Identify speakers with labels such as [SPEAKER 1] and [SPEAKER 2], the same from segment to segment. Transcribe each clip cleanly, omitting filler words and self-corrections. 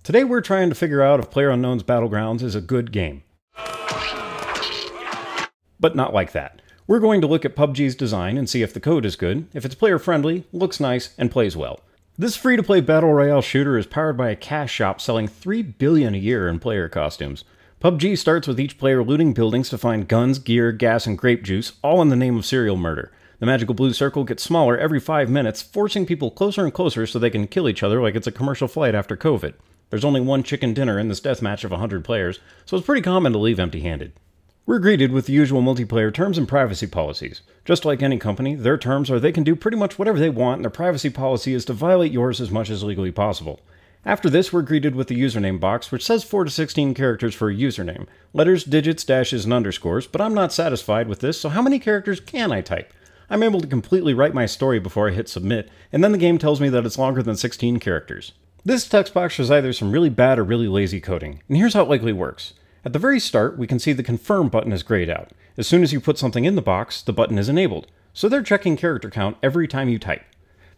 [SPEAKER 1] Today we're trying to figure out if PlayerUnknown's Battlegrounds is a good game. But not like that. We're going to look at PUBG's design and see if the code is good, if it's player-friendly, looks nice, and plays well. This free-to-play battle royale shooter is powered by a cash shop selling $3 billion a year in player costumes. PUBG starts with each player looting buildings to find guns, gear, gas, and grape juice, all in the name of serial murder. The magical blue circle gets smaller every 5 minutes, forcing people closer and closer so they can kill each other like it's a commercial flight after COVID. There's only one chicken dinner in this deathmatch of 100 players, so it's pretty common to leave empty-handed. We're greeted with the usual multiplayer terms and privacy policies. Just like any company, their terms are they can do pretty much whatever they want, and their privacy policy is to violate yours as much as legally possible. After this, we're greeted with the username box, which says 4 to 16 characters for a username. Letters, digits, dashes, and underscores, but I'm not satisfied with this, so how many characters can I type? I'm able to completely write my story before I hit submit, and then the game tells me that it's longer than 16 characters. This text box shows either some really bad or really lazy coding, and here's how it likely works. At the very start, we can see the confirm button is grayed out. As soon as you put something in the box, the button is enabled, so they're checking character count every time you type.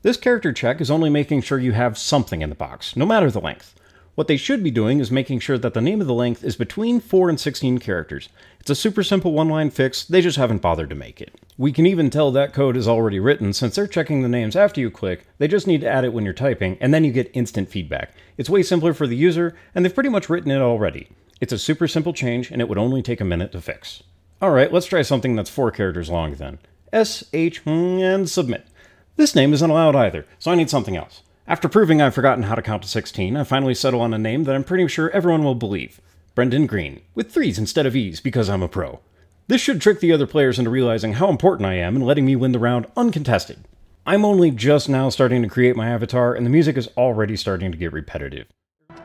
[SPEAKER 1] This character check is only making sure you have something in the box, no matter the length. What they should be doing is making sure that the name of the length is between 4 and 16 characters. It's a super simple one-line fix, they just haven't bothered to make it. We can even tell that code is already written since they're checking the names after you click, they just need to add it when you're typing, and then you get instant feedback. It's way simpler for the user, and they've pretty much written it already. It's a super simple change, and it would only take a minute to fix. Alright, let's try something that's 4 characters long then. SH and submit. This name isn't allowed either, so I need something else. After proving I've forgotten how to count to 16, I finally settle on a name that I'm pretty sure everyone will believe. Brendan Green, with 3s instead of E's because I'm a pro. This should trick the other players into realizing how important I am and letting me win the round uncontested. I'm only just now starting to create my avatar, and the music is already starting to get repetitive. It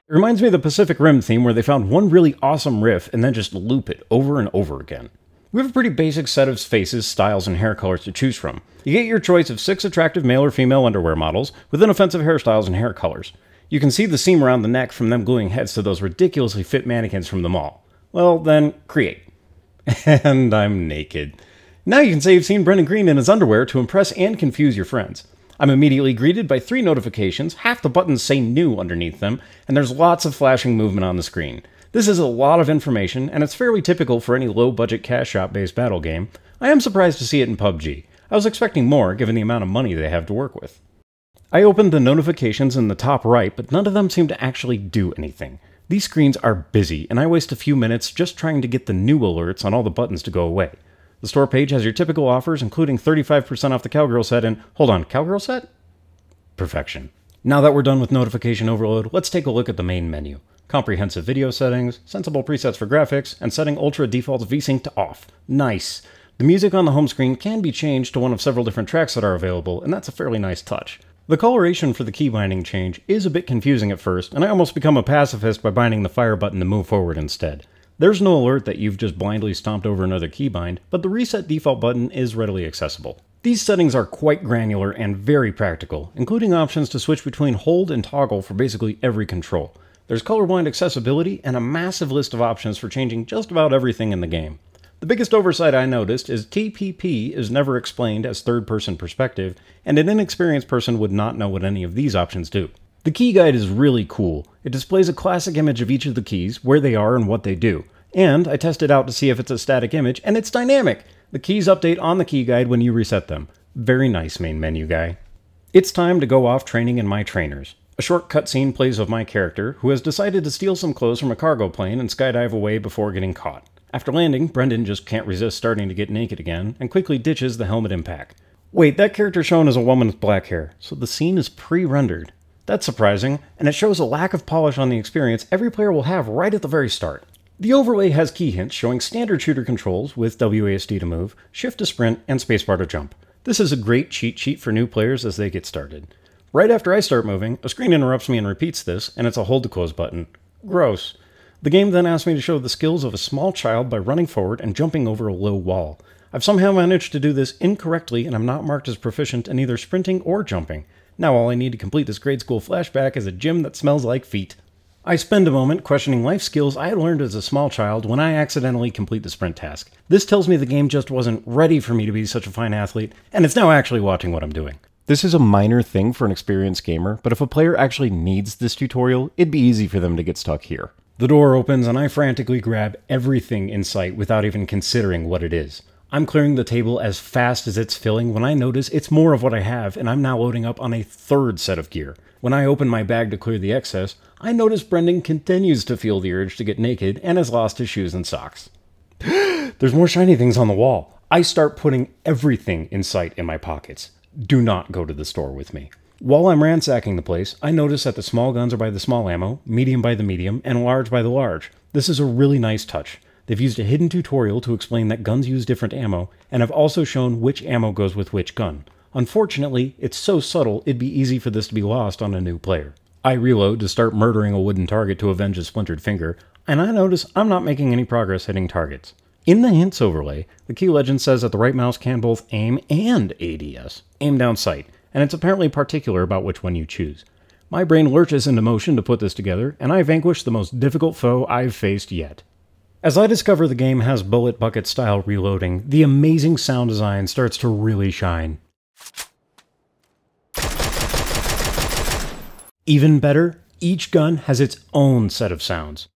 [SPEAKER 1] reminds me of the Pacific Rim theme where they found one really awesome riff and then just loop it over and over again. We have a pretty basic set of faces, styles, and hair colors to choose from. You get your choice of 6 attractive male or female underwear models with inoffensive hairstyles and hair colors. You can see the seam around the neck from them gluing heads to those ridiculously fit mannequins from the mall. Well, then, create. And I'm naked. Now you can say you've seen Brendan Green in his underwear to impress and confuse your friends. I'm immediately greeted by 3 notifications, half the buttons say new underneath them, and there's lots of flashing movement on the screen. This is a lot of information, and it's fairly typical for any low-budget cash shop-based battle game. I am surprised to see it in PUBG. I was expecting more, given the amount of money they have to work with. I opened the notifications in the top right, but none of them seem to actually do anything. These screens are busy, and I waste a few minutes just trying to get the new alerts on all the buttons to go away. The store page has your typical offers, including 35% off the Cowgirl set and... hold on, Cowgirl set? Perfection. Now that we're done with notification overload, let's take a look at the main menu. Comprehensive video settings, sensible presets for graphics, and setting Ultra Defaults VSync to off. Nice. The music on the home screen can be changed to one of several different tracks that are available, and that's a fairly nice touch. The coloration for the key binding change is a bit confusing at first, and I almost become a pacifist by binding the fire button to move forward instead. There's no alert that you've just blindly stomped over another keybind, but the reset default button is readily accessible. These settings are quite granular and very practical, including options to switch between hold and toggle for basically every control. There's colorblind accessibility and a massive list of options for changing just about everything in the game. The biggest oversight I noticed is TPP is never explained as third-person perspective, and an inexperienced person would not know what any of these options do. The key guide is really cool. It displays a classic image of each of the keys, where they are and what they do. And I tested out to see if it's a static image, and it's dynamic! The keys update on the key guide when you reset them. Very nice, main menu guy. It's time to go off training in my trainers. A short cutscene plays of my character, who has decided to steal some clothes from a cargo plane and skydive away before getting caught. After landing, Brendan just can't resist starting to get naked again, and quickly ditches the helmet impact. Wait, that character shown is a woman with black hair, so the scene is pre-rendered. That's surprising, and it shows a lack of polish on the experience every player will have right at the very start. The overlay has key hints showing standard shooter controls with WASD to move, shift to sprint, and spacebar to jump. This is a great cheat sheet for new players as they get started. Right after I start moving, a screen interrupts me and repeats this, and it's a hold to close button. Gross. The game then asks me to show the skills of a small child by running forward and jumping over a low wall. I've somehow managed to do this incorrectly, and I'm not marked as proficient in either sprinting or jumping. Now all I need to complete this grade school flashback is a gym that smells like feet. I spend a moment questioning life skills I learned as a small child when I accidentally complete the sprint task. This tells me the game just wasn't ready for me to be such a fine athlete, and it's now actually watching what I'm doing. This is a minor thing for an experienced gamer, but if a player actually needs this tutorial, it'd be easy for them to get stuck here. The door opens and I frantically grab everything in sight without even considering what it is. I'm clearing the table as fast as it's filling when I notice it's more of what I have, and I'm now loading up on a third set of gear. When I open my bag to clear the excess, I notice Brendan continues to feel the urge to get naked and has lost his shoes and socks. There's more shiny things on the wall. I start putting everything in sight in my pockets. Do not go to the store with me. While I'm ransacking the place, I notice that the small guns are by the small ammo, medium by the medium, and large by the large. This is a really nice touch. They've used a hidden tutorial to explain that guns use different ammo, and have also shown which ammo goes with which gun. Unfortunately, it's so subtle it'd be easy for this to be lost on a new player. I reload to start murdering a wooden target to avenge a splintered finger, and I notice I'm not making any progress hitting targets. In the hints overlay, the key legend says that the right mouse can both aim and ADS, aim down sight, and it's apparently particular about which one you choose. My brain lurches into motion to put this together, and I vanquish the most difficult foe I've faced yet. As I discover the game has bullet bucket style reloading, the amazing sound design starts to really shine. Even better, each gun has its own set of sounds.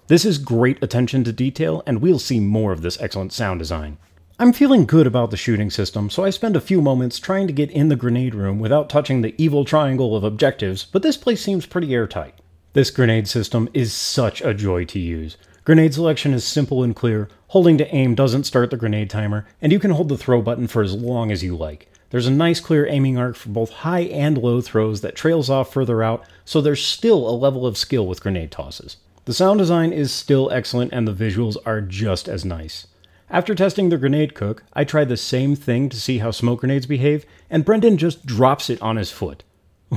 [SPEAKER 1] This is great attention to detail, and we'll see more of this excellent sound design. I'm feeling good about the shooting system, so I spend a few moments trying to get in the grenade room without touching the evil triangle of objectives, but this place seems pretty airtight. This grenade system is such a joy to use. Grenade selection is simple and clear, holding to aim doesn't start the grenade timer, and you can hold the throw button for as long as you like. There's a nice clear aiming arc for both high and low throws that trails off further out, so there's still a level of skill with grenade tosses. The sound design is still excellent and the visuals are just as nice. After testing the grenade cook, I tried the same thing to see how smoke grenades behave, and Brendan just drops it on his foot.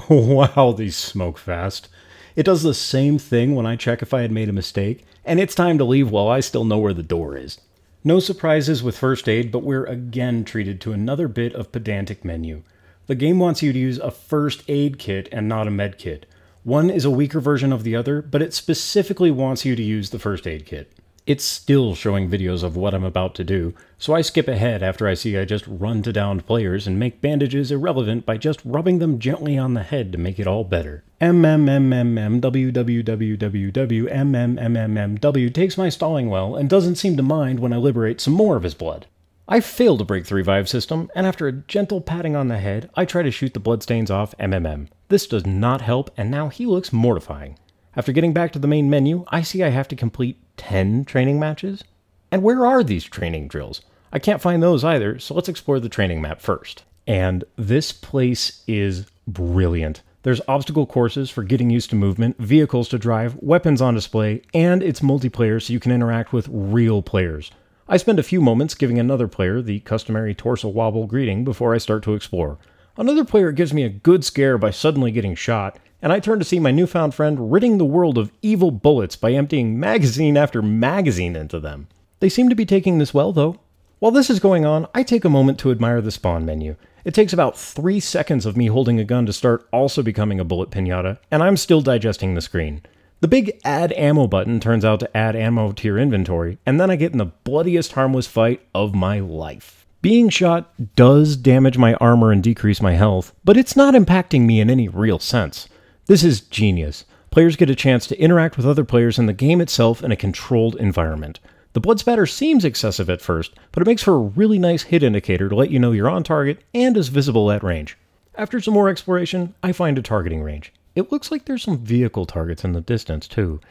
[SPEAKER 1] Wow, these smoke fast. It does the same thing when I check if I had made a mistake, and it's time to leave while I still know where the door is. No surprises with first aid, but we're again treated to another bit of pedantic menu. The game wants you to use a first aid kit and not a med kit. One is a weaker version of the other, but it specifically wants you to use the first aid kit. It's still showing videos of what I'm about to do, so I skip ahead after I see I just run to downed players and make bandages irrelevant by just rubbing them gently on the head to make it all better. MMMMWWWWMMMMW takes my stalling well and doesn't seem to mind when I liberate some more of his blood. I fail to break the revive system, and after a gentle patting on the head, I try to shoot the bloodstains off MMM. This does not help, and now he looks mortifying. After getting back to the main menu, I see I have to complete 10 training matches? And where are these training drills? I can't find those either, so let's explore the training map first. And this place is brilliant. There's obstacle courses for getting used to movement, vehicles to drive, weapons on display, and it's multiplayer so you can interact with real players. I spend a few moments giving another player the customary torso wobble greeting before I start to explore. Another player gives me a good scare by suddenly getting shot, and I turn to see my newfound friend ridding the world of evil bullets by emptying magazine after magazine into them. They seem to be taking this well, though. While this is going on, I take a moment to admire the spawn menu. It takes about 3 seconds of me holding a gun to start also becoming a bullet pinata, and I'm still digesting the screen. The big add ammo button turns out to add ammo to your inventory, and then I get in the bloodiest harmless fight of my life. Being shot does damage my armor and decrease my health, but it's not impacting me in any real sense. This is genius. Players get a chance to interact with other players in the game itself in a controlled environment. The blood spatter seems excessive at first, but it makes for a really nice hit indicator to let you know you're on target and is visible at range. After some more exploration, I find a targeting range. It looks like there's some vehicle targets in the distance too.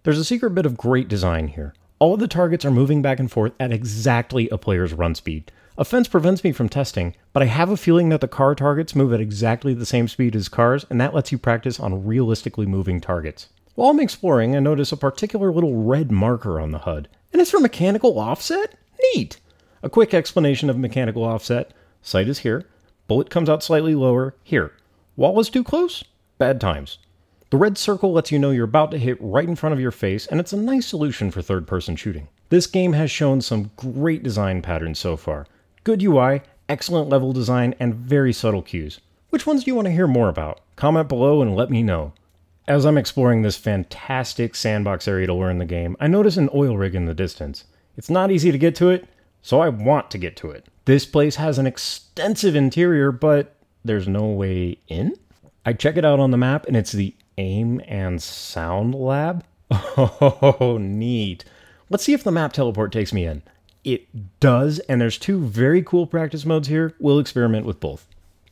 [SPEAKER 1] There's a secret bit of great design here. All of the targets are moving back and forth at exactly a player's run speed. A fence prevents me from testing, but I have a feeling that the car targets move at exactly the same speed as cars, and that lets you practice on realistically moving targets. While I'm exploring, I notice a particular little red marker on the HUD, and it's for mechanical offset? Neat! A quick explanation of mechanical offset. Sight is here. Bullet comes out slightly lower, here. Wall is too close? Bad times. The red circle lets you know you're about to hit right in front of your face, and it's a nice solution for third-person shooting. This game has shown some great design patterns so far. Good UI, excellent level design, and very subtle cues. Which ones do you want to hear more about? Comment below and let me know. As I'm exploring this fantastic sandbox area to learn the game, I notice an oil rig in the distance. It's not easy to get to it, so I want to get to it. This place has an extensive interior, but there's no way in? I check it out on the map, and it's the Aim and Sound Lab. Oh, neat. Let's see if the map teleport takes me in. It does, and there's 2 very cool practice modes here. We'll experiment with both.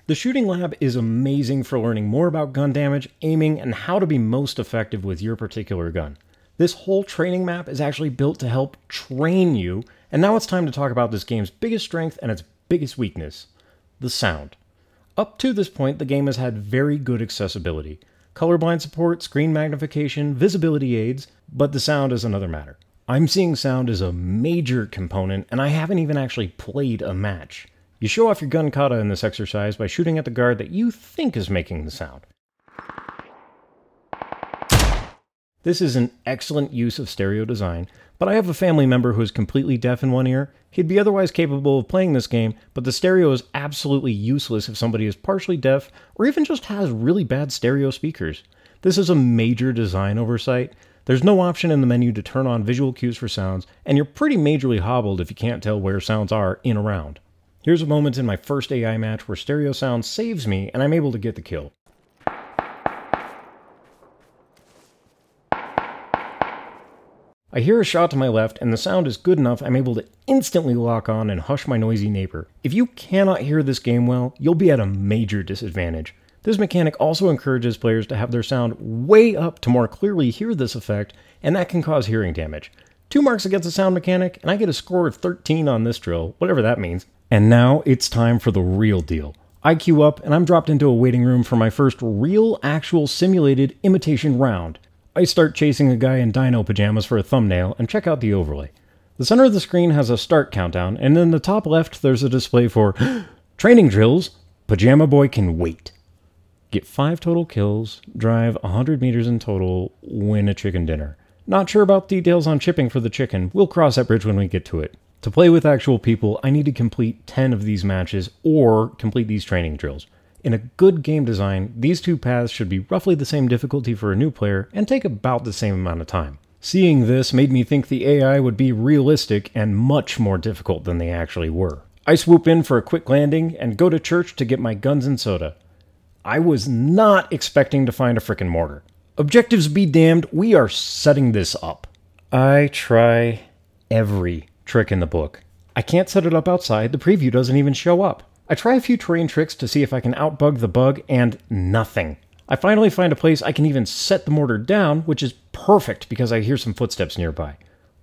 [SPEAKER 1] The shooting lab is amazing for learning more about gun damage, aiming, and how to be most effective with your particular gun. This whole training map is actually built to help train you, and now it's time to talk about this game's biggest strength and its biggest weakness, the sound. Up to this point, the game has had very good accessibility. Colorblind support, screen magnification, visibility aids, but the sound is another matter. I'm seeing sound as a major component, and I haven't even actually played a match. You show off your gun kata in this exercise by shooting at the guard that you think is making the sound. This is an excellent use of stereo design, but I have a family member who is completely deaf in one ear. He'd be otherwise capable of playing this game, but the stereo is absolutely useless if somebody is partially deaf or even just has really bad stereo speakers. This is a major design oversight. There's no option in the menu to turn on visual cues for sounds, and you're pretty majorly hobbled if you can't tell where sounds are in a round. Here's a moment in my first AI match where stereo sound saves me and I'm able to get the kill. I hear a shot to my left and the sound is good enough I'm able to instantly lock on and hush my noisy neighbor. If you cannot hear this game well, you'll be at a major disadvantage. This mechanic also encourages players to have their sound way up to more clearly hear this effect, and that can cause hearing damage. 2 marks against the sound mechanic, and I get a score of 13 on this drill, whatever that means. And now it's time for the real deal. I queue up and I'm dropped into a waiting room for my first real, actual simulated imitation round. I start chasing a guy in dino pajamas for a thumbnail and check out the overlay. The center of the screen has a start countdown, and in the top left there's a display for training drills. Pajama Boy can wait. Get 5 total kills, drive 100 meters in total, win a chicken dinner. Not sure about details on shipping for the chicken. We'll cross that bridge when we get to it. To play with actual people, I need to complete 10 of these matches or complete these training drills. In a good game design, these 2 paths should be roughly the same difficulty for a new player and take about the same amount of time. Seeing this made me think the AI would be realistic and much more difficult than they actually were. I swoop in for a quick landing and go to church to get my guns and soda. I was not expecting to find a frickin' mortar. Objectives be damned, we are setting this up. I try every trick in the book. I can't set it up outside, the preview doesn't even show up. I try a few terrain tricks to see if I can outbug the bug, and nothing. I finally find a place I can even set the mortar down, which is perfect because I hear some footsteps nearby.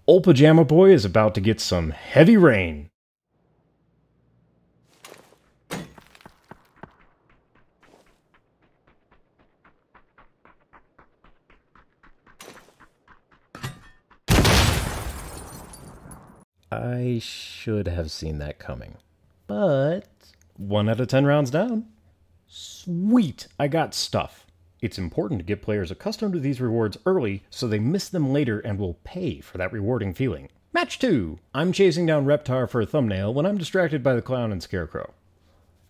[SPEAKER 1] Old Pajama Boy is about to get some heavy rain. I should have seen that coming. But 1 out of 10 rounds down. Sweet, I got stuff. It's important to get players accustomed to these rewards early so they miss them later and will pay for that rewarding feeling. Match 2. I'm chasing down Reptar for a thumbnail when I'm distracted by the clown and scarecrow.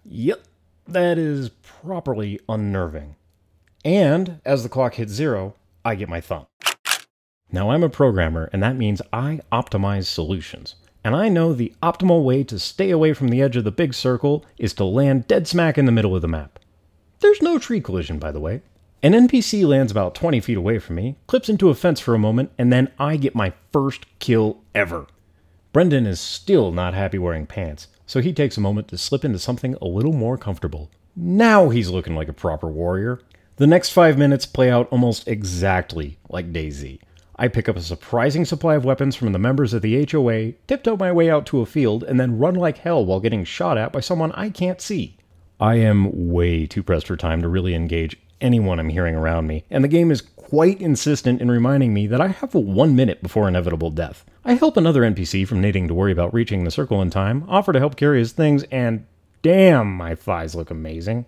[SPEAKER 1] Yep, that is properly unnerving. And as the clock hits 0, I get my thumb. Now I'm a programmer, and that means I optimize solutions. And I know the optimal way to stay away from the edge of the big circle is to land dead smack in the middle of the map. There's no tree collision, by the way. An NPC lands about 20 feet away from me, clips into a fence for a moment, and then I get my first kill ever. Brendan is still not happy wearing pants, so he takes a moment to slip into something a little more comfortable. Now he's looking like a proper warrior. The next 5 minutes play out almost exactly like DayZ. I pick up a surprising supply of weapons from the members of the HOA, tiptoe my way out to a field, and then run like hell while getting shot at by someone I can't see. I am way too pressed for time to really engage anyone I'm hearing around me, and the game is quite insistent in reminding me that I have 1 minute before inevitable death. I help another NPC from needing to worry about reaching the circle in time, offer to help carry his things, and damn, my thighs look amazing.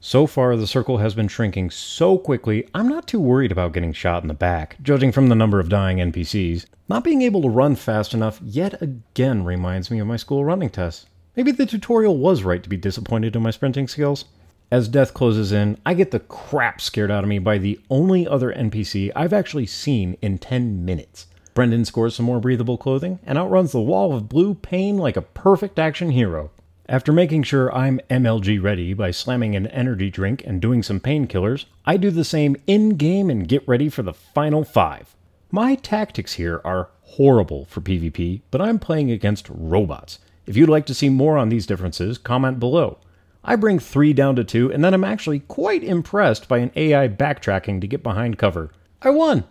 [SPEAKER 1] So far, the circle has been shrinking so quickly, I'm not too worried about getting shot in the back, judging from the number of dying NPCs. Not being able to run fast enough yet again reminds me of my school running tests. Maybe the tutorial was right to be disappointed in my sprinting skills. As death closes in, I get the crap scared out of me by the only other NPC I've actually seen in 10 minutes. Brendan scores some more breathable clothing and outruns the wall of blue pain like a perfect action hero. After making sure I'm MLG ready by slamming an energy drink and doing some painkillers, I do the same in-game and get ready for the final 5. My tactics here are horrible for PvP, but I'm playing against robots. If you'd like to see more on these differences, comment below. I bring 3 down to 2, and then I'm actually quite impressed by an AI backtracking to get behind cover. I won!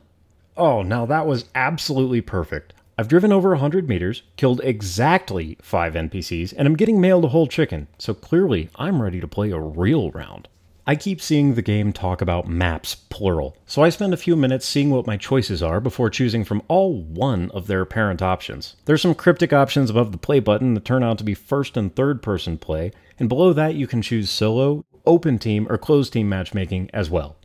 [SPEAKER 1] Oh, now that was absolutely perfect. I've driven over 100 meters, killed exactly 5 NPCs, and I'm getting mailed a whole chicken, so clearly I'm ready to play a real round. I keep seeing the game talk about maps, plural, so I spend a few minutes seeing what my choices are before choosing from all one of their apparent options. There's some cryptic options above the play button that turn out to be first and third person play, and below that you can choose solo, open team, or closed team matchmaking as well.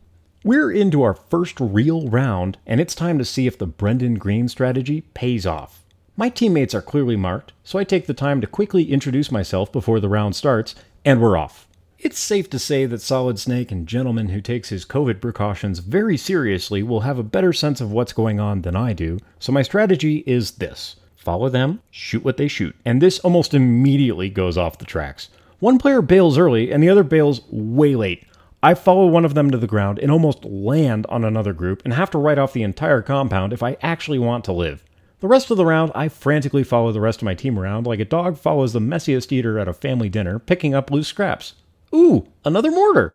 [SPEAKER 1] We're into our first real round, and it's time to see if the Brendan Green strategy pays off. My teammates are clearly marked, so I take the time to quickly introduce myself before the round starts, and we're off. It's safe to say that Solid Snake and gentleman who takes his COVID precautions very seriously will have a better sense of what's going on than I do, so my strategy is this. Follow them, shoot what they shoot, and this almost immediately goes off the tracks. One player bails early, and the other bails way late. I follow one of them to the ground and almost land on another group and have to write off the entire compound if I actually want to live. The rest of the round, I frantically follow the rest of my team around like a dog follows the messiest eater at a family dinner, picking up loose scraps. Ooh, another mortar!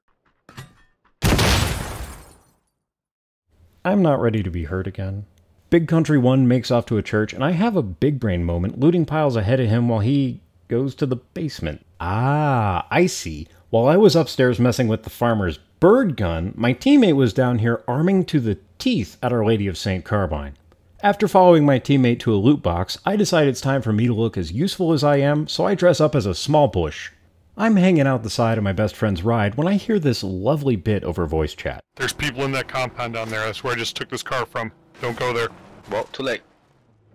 [SPEAKER 1] I'm not ready to be hurt again. Big Country 1 makes off to a church, and I have a big brain moment looting piles ahead of him while he goes to the basement. Ah, I see. While I was upstairs messing with the farmer's bird gun, my teammate was down here arming to the teeth at Our Lady of St. Carbine. After following my teammate to a loot box, I decide it's time for me to look as useful as I am, so I dress up as a small bush. I'm hanging out the side of my best friend's ride when I hear this lovely bit over voice chat.
[SPEAKER 2] There's people in that compound down there. That's where I just took this car from. Don't go there.
[SPEAKER 3] Well, too late.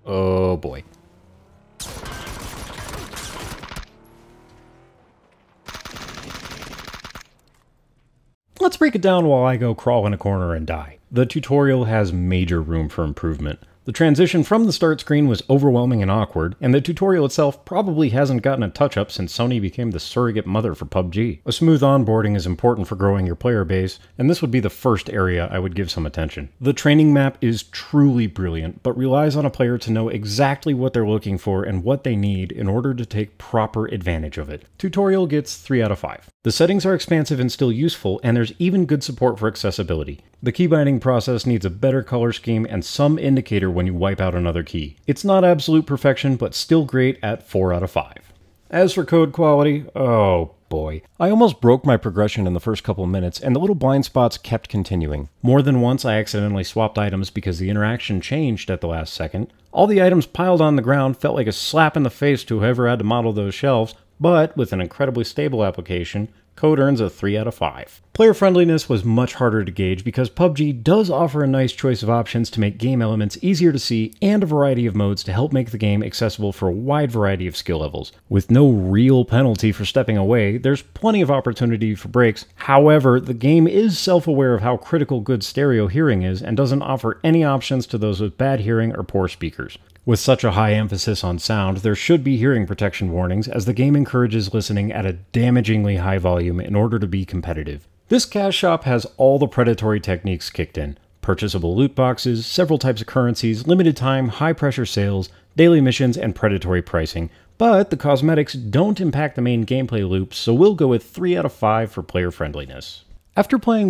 [SPEAKER 1] Oh boy. Let's break it down while I go crawl in a corner and die. The tutorial has major room for improvement. The transition from the start screen was overwhelming and awkward, and the tutorial itself probably hasn't gotten a touch-up since Sony became the surrogate mother for PUBG. A smooth onboarding is important for growing your player base, and this would be the first area I would give some attention. The training map is truly brilliant, but relies on a player to know exactly what they're looking for and what they need in order to take proper advantage of it. Tutorial gets 3 out of 5. The settings are expansive and still useful, and there's even good support for accessibility. The key binding process needs a better color scheme and some indicator when you wipe out another key. It's not absolute perfection, but still great at 4 out of 5. As for code quality, oh boy. I almost broke my progression in the first couple of minutes, and the little blind spots kept continuing. More than once I accidentally swapped items because the interaction changed at the last second. All the items piled on the ground felt like a slap in the face to whoever had to model those shelves, but with an incredibly stable application, code earns a 3 out of 5. Player friendliness was much harder to gauge because PUBG does offer a nice choice of options to make game elements easier to see and a variety of modes to help make the game accessible for a wide variety of skill levels. With no real penalty for stepping away, there's plenty of opportunity for breaks. However, the game is self-aware of how critical good stereo hearing is and doesn't offer any options to those with bad hearing or poor speakers. With such a high emphasis on sound, there should be hearing protection warnings as the game encourages listening at a damagingly high volume in order to be competitive. This cash shop has all the predatory techniques kicked in. Purchasable loot boxes, several types of currencies, limited time, high pressure sales, daily missions, and predatory pricing. But the cosmetics don't impact the main gameplay loops, so we'll go with 3 out of 5 for player friendliness. After playing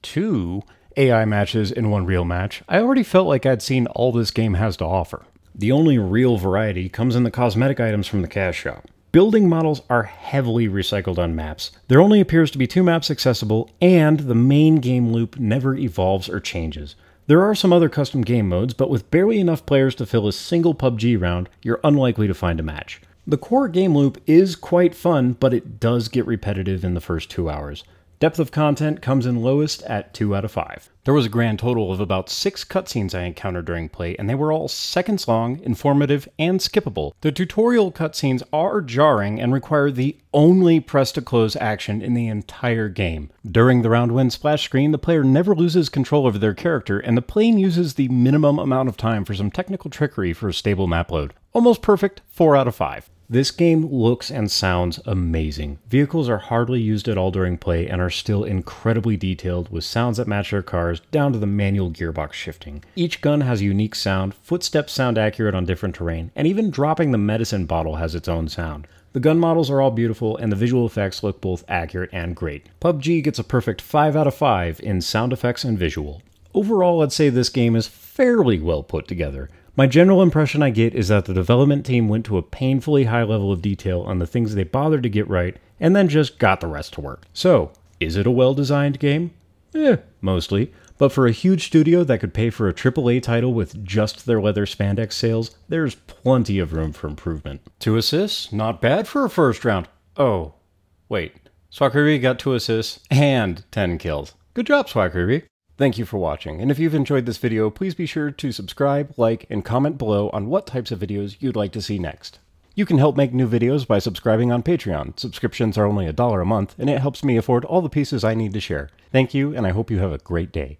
[SPEAKER 1] 2 AI matches in one real match, I already felt like I'd seen all this game has to offer. The only real variety comes in the cosmetic items from the cash shop. Building models are heavily recycled on maps. There only appears to be 2 maps accessible, and the main game loop never evolves or changes. There are some other custom game modes, but with barely enough players to fill a single PUBG round, you're unlikely to find a match. The core game loop is quite fun, but it does get repetitive in the first 2 hours. Depth of content comes in lowest at 2 out of 5. There was a grand total of about 6 cutscenes I encountered during play, and they were all seconds long, informative, and skippable. The tutorial cutscenes are jarring and require the only press to close action in the entire game. During the round 1 splash screen, the player never loses control over their character, and the plane uses the minimum amount of time for some technical trickery for a stable map load. Almost perfect, 4 out of 5. This game looks and sounds amazing. Vehicles are hardly used at all during play and are still incredibly detailed with sounds that match their cars down to the manual gearbox shifting. Each gun has a unique sound, footsteps sound accurate on different terrain, and even dropping the medicine bottle has its own sound. The gun models are all beautiful and the visual effects look both accurate and great. PUBG gets a perfect 5 out of 5 in sound effects and visual. Overall, I'd say this game is fairly well put together. My general impression I get is that the development team went to a painfully high level of detail on the things they bothered to get right, and then just got the rest to work. So, is it a well-designed game? Mostly. But for a huge studio that could pay for a AAA title with just their leather spandex sales, there's plenty of room for improvement. 2 assists? Not bad for a first round. Oh, wait. Swakribi got 2 assists and 10 kills. Good job, Swakribi. Thank you for watching, and if you've enjoyed this video, please be sure to subscribe, like, and comment below on what types of videos you'd like to see next. You can help make new videos by subscribing on Patreon. Subscriptions are only $1 a month, and it helps me afford all the pieces I need to share. Thank you, and I hope you have a great day.